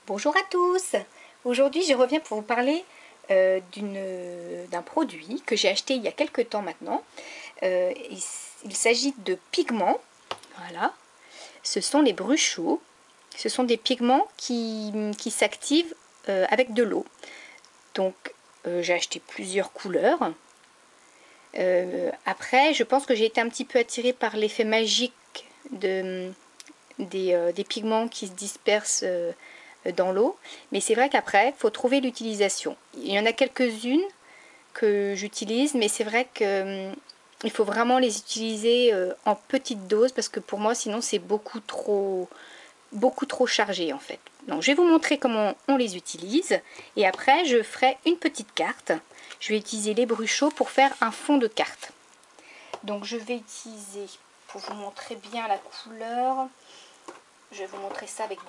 Bonjour à tous. Aujourd'hui je reviens pour vous parler d'un produit que j'ai acheté il y a quelques temps maintenant. Il s'agit de pigments. Voilà. Ce sont les bruchos. Ce sont des pigments qui s'activent avec de l'eau. Donc j'ai acheté plusieurs couleurs. Après je pense que j'ai été un petit peu attirée par l'effet magique des pigments qui se dispersent dans l'eau, mais c'est vrai qu'après il faut trouver l'utilisation. Il y en a quelques-unes que j'utilise, mais c'est vrai que il faut vraiment les utiliser en petite dose parce que pour moi sinon c'est beaucoup trop chargé en fait. Donc je vais vous montrer comment on les utilise et après je ferai une petite carte. Je vais utiliser les bruchos pour faire un fond de carte. Donc je vais utiliser, pour vous montrer bien la couleur, je vais vous montrer ça avec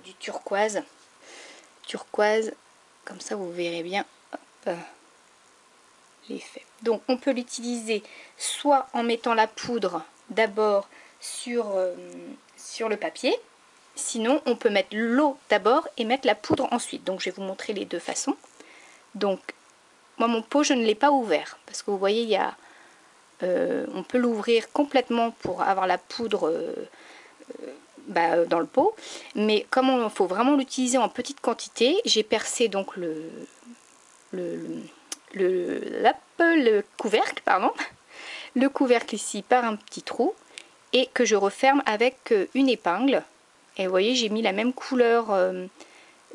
du turquoise. Turquoise, comme ça vous verrez bien l'effet. Donc on peut l'utiliser soit en mettant la poudre d'abord sur le papier, sinon on peut mettre l'eau d'abord et mettre la poudre ensuite. Donc je vais vous montrer les deux façons. Donc moi mon pot je ne l'ai pas ouvert parce que vous voyez il y a on peut l'ouvrir complètement pour avoir la poudre dans le pot, mais comme il faut vraiment l'utiliser en petite quantité, j'ai percé donc le couvercle, le couvercle ici par un petit trou et que je referme avec une épingle. Et vous voyez, j'ai mis la même couleur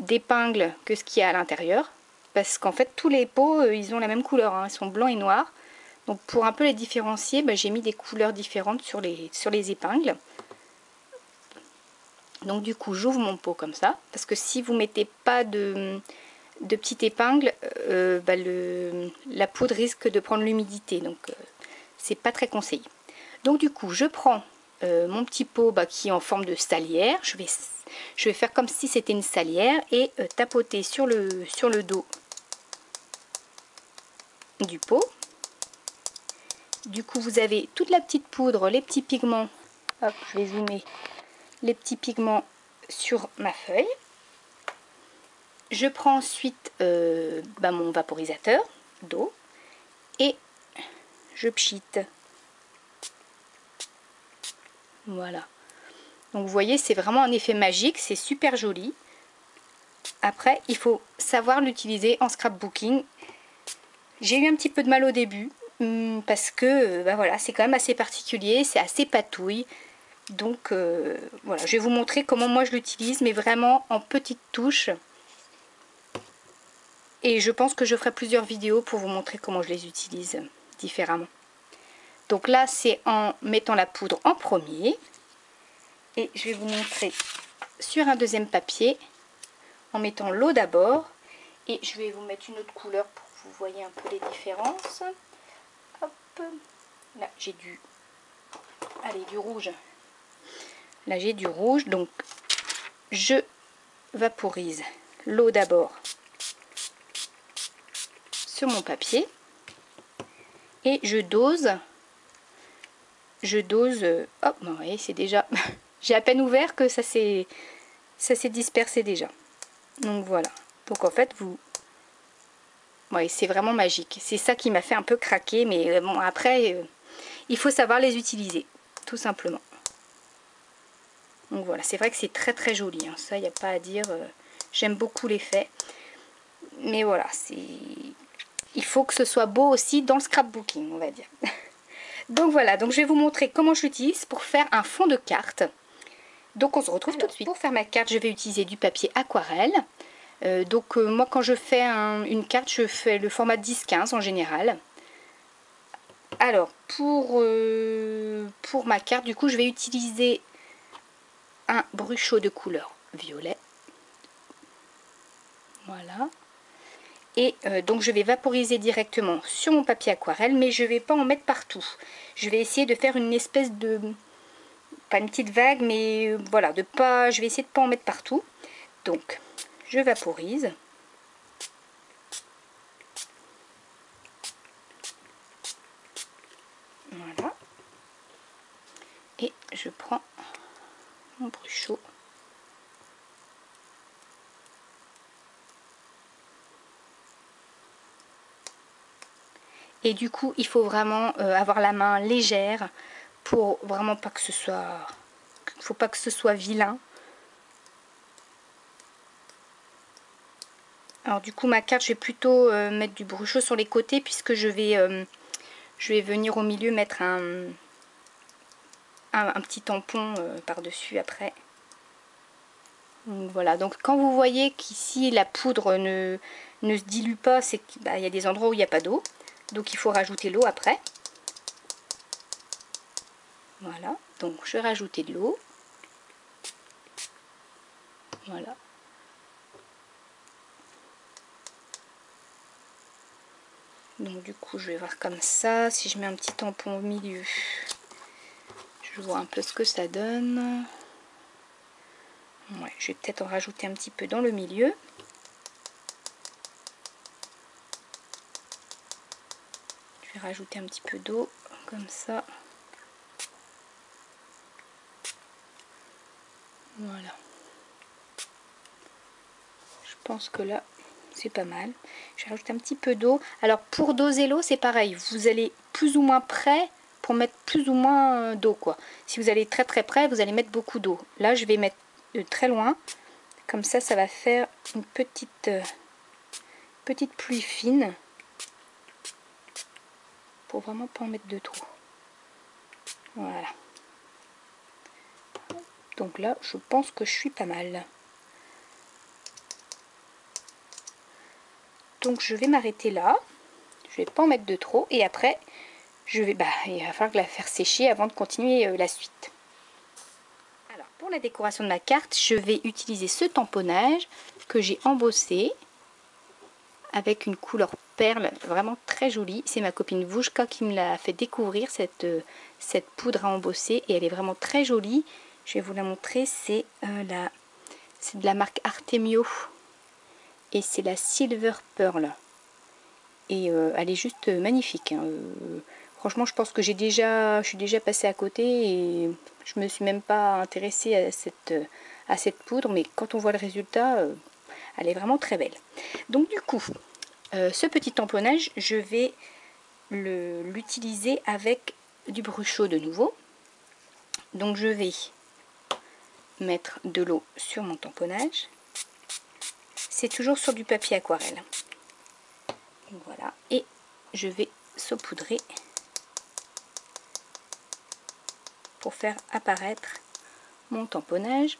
d'épingle que ce qu'il y a à l'intérieur, parce qu'en fait tous les pots ils ont la même couleur, hein, ils sont blancs et noirs. Donc pour un peu les différencier, j'ai mis des couleurs différentes sur les épingles. Donc du coup j'ouvre mon pot comme ça, parce que si vous mettez pas de petite épingle, la poudre risque de prendre l'humidité, donc c'est pas très conseillé. Donc du coup je prends mon petit pot qui est en forme de salière, je vais faire comme si c'était une salière et tapoter sur le dos du pot. Du coup vous avez toute la petite poudre, les petits pigments, hop je vais zoomer, les petits pigments sur ma feuille. Je prends ensuite mon vaporisateur d'eau et je pchite. Voilà. Donc vous voyez, c'est vraiment un effet magique, c'est super joli. Après, il faut savoir l'utiliser en scrapbooking. J'ai eu un petit peu de mal au début parce que voilà, c'est quand même assez particulier, c'est assez patouille. Donc voilà, je vais vous montrer comment moi je l'utilise, mais vraiment en petites touches. Et je pense que je ferai plusieurs vidéos pour vous montrer comment je les utilise différemment. Donc là, c'est en mettant la poudre en premier. Et je vais vous montrer sur un deuxième papier, en mettant l'eau d'abord. Et je vais vous mettre une autre couleur pour que vous voyez un peu les différences. Hop. Là, j'ai du rouge. Là, j'ai du rouge. Donc, je vaporise l'eau d'abord sur mon papier. Et je dose. Hop, vous voyez, c'est déjà... J'ai à peine ouvert que ça s'est dispersé déjà. Donc voilà. Donc en fait, ouais, c'est vraiment magique. C'est ça qui m'a fait un peu craquer. Mais bon, après, il faut savoir les utiliser. Tout simplement. Donc voilà, c'est vrai que c'est très très joli. Hein. Ça, il n'y a pas à dire. J'aime beaucoup l'effet. Mais voilà, il faut que ce soit beau aussi dans le scrapbooking, on va dire. Donc voilà, donc je vais vous montrer comment je l'utilise pour faire un fond de carte. Donc on se retrouve tout de suite. Pour faire ma carte, je vais utiliser du papier aquarelle. Moi quand je fais une carte, je fais le format 10-15 en général. Alors pour ma carte, du coup je vais utiliser un bruchot de couleur violet. Voilà. Et donc je vais vaporiser directement sur mon papier aquarelle, mais je ne vais pas en mettre partout. Je vais essayer de faire une espèce de... pas une petite vague, mais voilà, je vais essayer de ne pas en mettre partout. Donc, je vaporise. Voilà. Et je prends mon bruchot. Et du coup, il faut vraiment avoir la main légère pour vraiment pas que ce soit... faut pas que ce soit vilain. Alors du coup, ma carte, je vais plutôt mettre du bruchot sur les côtés puisque je vais venir au milieu mettre un petit tampon par-dessus après. Donc voilà, donc quand vous voyez qu'ici la poudre ne se dilue pas, c'est qu'il y a des endroits où il n'y a pas d'eau. Donc il faut rajouter l'eau après. Voilà, donc je vais rajouter de l'eau. Voilà. Donc du coup je vais voir comme ça, si je mets un petit tampon au milieu, je vois un peu ce que ça donne. Ouais, je vais peut-être en rajouter un petit peu dans le milieu. Je vais rajouter un petit peu d'eau, comme ça. Voilà. Je pense que là, c'est pas mal. Je vais rajouter un petit peu d'eau. Alors pour doser l'eau, c'est pareil. Vous allez plus ou moins près pour mettre plus ou moins d'eau, quoi. Si vous allez très très près, vous allez mettre beaucoup d'eau. Là, je vais mettre très loin. Comme ça va faire une petite pluie fine. Pour vraiment pas en mettre de trop. Voilà. Donc là, je pense que je suis pas mal. Donc je vais m'arrêter là. Je vais pas en mettre de trop. Et après, il va falloir la faire sécher avant de continuer la suite. Alors pour la décoration de ma carte, je vais utiliser ce tamponnage que j'ai embossé avec une couleur perle vraiment très jolie. C'est ma copine Vouchka qui me l'a fait découvrir cette poudre à embosser et elle est vraiment très jolie. Je vais vous la montrer, c'est de la marque Artemio et c'est la Silver Pearl. Et elle est juste magnifique. Hein. Franchement, je pense que je suis déjà passée à côté et je me suis même pas intéressée à cette poudre, mais quand on voit le résultat, elle est vraiment très belle. Donc du coup, ce petit tamponnage, je vais l'utiliser avec du bruchot de nouveau. Donc je vais mettre de l'eau sur mon tamponnage. C'est toujours sur du papier aquarelle. Voilà, et je vais saupoudrer pour faire apparaître mon tamponnage.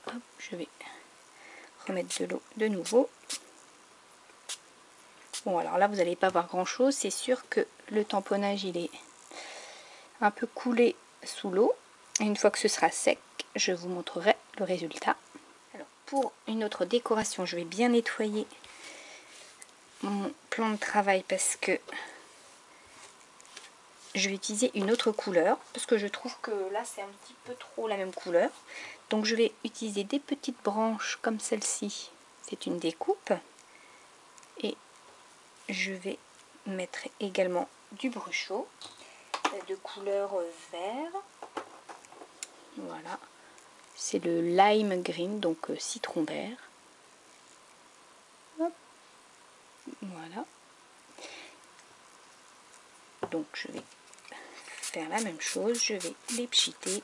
Hop, je vais remettre de l'eau de nouveau. Bon, alors là, vous n'allez pas voir grand chose. C'est sûr que le tamponnage, il est un peu coulé sous l'eau. Et une fois que ce sera sec, je vous montrerai le résultat. Alors, pour une autre décoration, je vais bien nettoyer mon plan de travail parce que je vais utiliser une autre couleur. Parce que je trouve que là, c'est un petit peu trop la même couleur. Donc, je vais utiliser des petites branches comme celle-ci. C'est une découpe. Et je vais mettre également du bruchot de couleur vert. Voilà, c'est le lime green, donc citron vert. Hop. Voilà. Donc je vais faire la même chose, je vais les pchiter.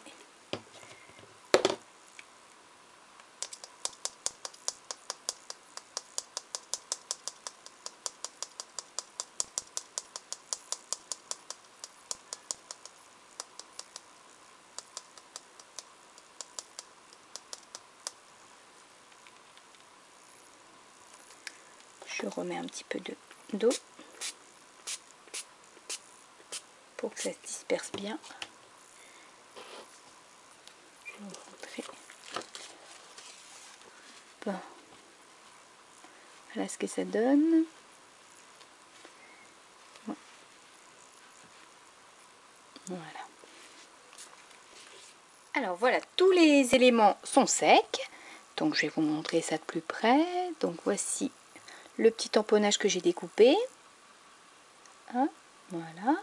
Je remets un petit peu d'eau pour que ça se disperse bien. Je vais vous montrer. Bon. Voilà ce que ça donne. Bon. Voilà. Alors voilà, tous les éléments sont secs. Donc je vais vous montrer ça de plus près. Donc voici le petit tamponnage que j'ai découpé. Hein, voilà.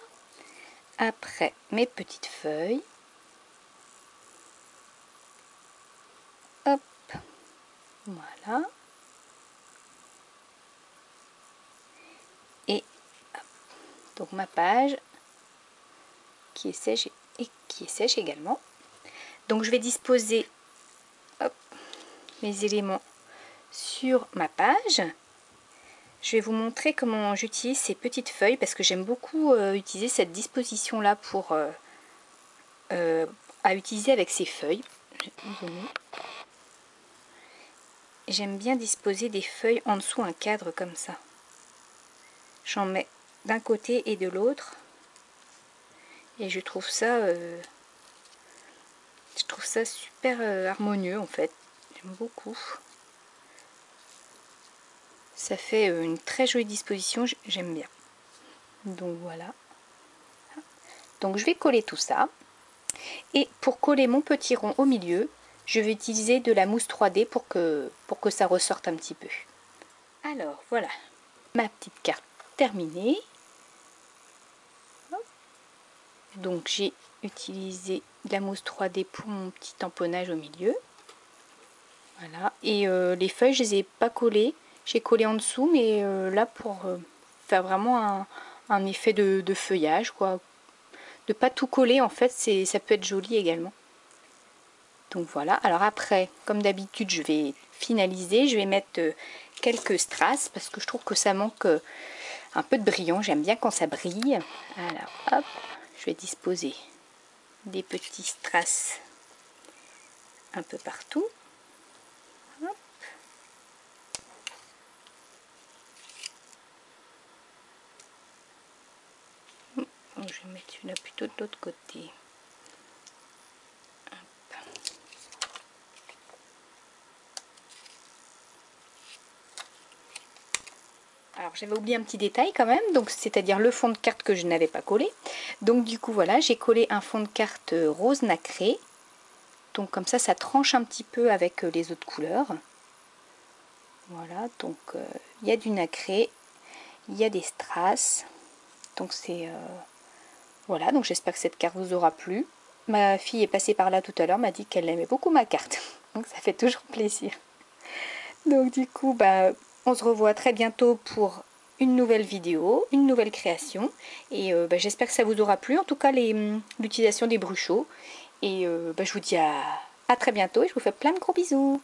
Après mes petites feuilles. Voilà. Et hop. Donc ma page qui est sèche et qui est sèche également. Donc je vais disposer hop, mes éléments sur ma page. Je vais vous montrer comment j'utilise ces petites feuilles parce que j'aime beaucoup utiliser cette disposition là pour à utiliser avec ces feuilles. J'aime bien disposer des feuilles en dessous un cadre comme ça. J'en mets d'un côté et de l'autre et je trouve ça super harmonieux en fait. J'aime beaucoup. Ça fait une très jolie disposition, j'aime bien. Donc voilà. Donc je vais coller tout ça. Et pour coller mon petit rond au milieu, je vais utiliser de la mousse 3D pour que ça ressorte un petit peu. Alors voilà, ma petite carte terminée. Donc j'ai utilisé de la mousse 3D pour mon petit tamponnage au milieu. Voilà. Et les feuilles, je les ai pas collées. J'ai collé en dessous, mais là pour faire vraiment un effet de feuillage, quoi. De pas tout coller, en fait, ça peut être joli également. Donc voilà. Alors après, comme d'habitude, je vais finaliser. Je vais mettre quelques strass parce que je trouve que ça manque un peu de brillant. J'aime bien quand ça brille. Alors hop, je vais disposer des petits strass un peu partout. Hop. Je vais mettre celui-là plutôt de l'autre côté. Hop. Alors j'avais oublié un petit détail quand même, donc c'est-à-dire le fond de carte que je n'avais pas collé. Donc du coup voilà, j'ai collé un fond de carte rose nacré. Donc comme ça, ça tranche un petit peu avec les autres couleurs. Voilà, donc il y a du nacré, il y a des strass. Donc c'est voilà, donc j'espère que cette carte vous aura plu. Ma fille est passée par là tout à l'heure, m'a dit qu'elle aimait beaucoup ma carte. Donc ça fait toujours plaisir. Donc du coup, bah, on se revoit très bientôt pour une nouvelle vidéo, une nouvelle création. Et bah, j'espère que ça vous aura plu, en tout cas l'utilisation des bruchots. Et bah, je vous dis à très bientôt et je vous fais plein de gros bisous.